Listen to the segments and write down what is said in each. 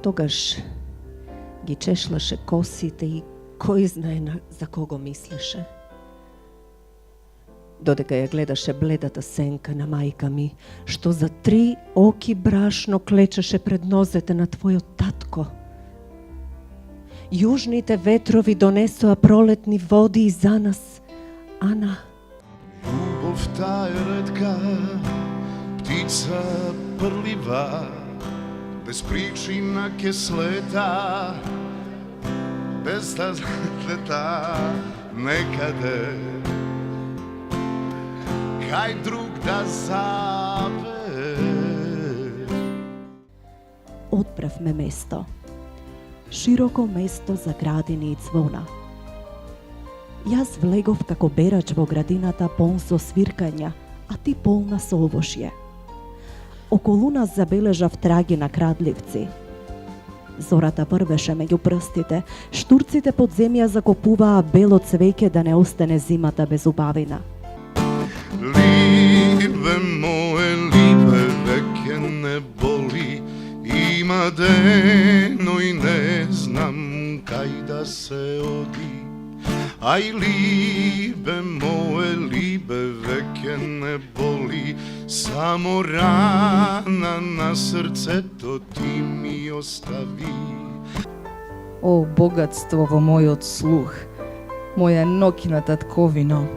Тогаш ги чешлаше косите и кој знае за кого мислеше. Додека ја гледаше бледата сенка на мајка ми, што за 3 оки брашно клечеше пред нозете на твојот татко. Јужните ветрови донесоа пролетни води и за нас, Ана. Љубовта е ретка, птица прлива, без причина ке слета, без да лета некаде, кај друг да запе. Одправме место. Широко место за градини и цвона. Јас влегов како берач во градината полн со свиркања, а ти полна со овошје. Околу нас забележав траги на крадливци. Зората врвеше меѓу прстите, штурците под земја закопуваа бело цвеќе да не остане зимата без убавина. Либе мое, либе, веќе не боли, има дено и не знам кај да се оди. Ај либе мое, либе, веќе не боли, само рана на срцето ти ми остави. О, богатство во мојот слух, моја нокина татковино.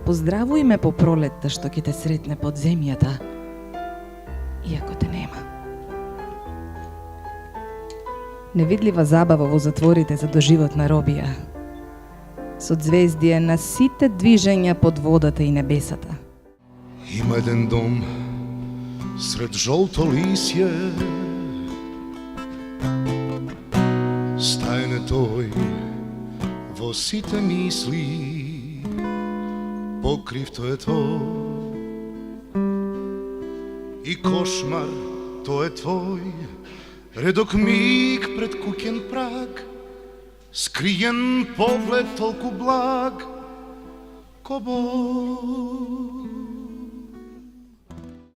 Поздравуј ме по пролетта што ќе те сретне под земјата, иако те нема. Невидлива забава во затворите за доживотна робија, со звездија на сите движења под водата и небесата. Има еден дом сред жолто лисје, стајне тој во сите мисли, покрив тој е твој и кошмар тој е твој, редок миг пред куќен праг, скриен поглед толку благ, ко Бог.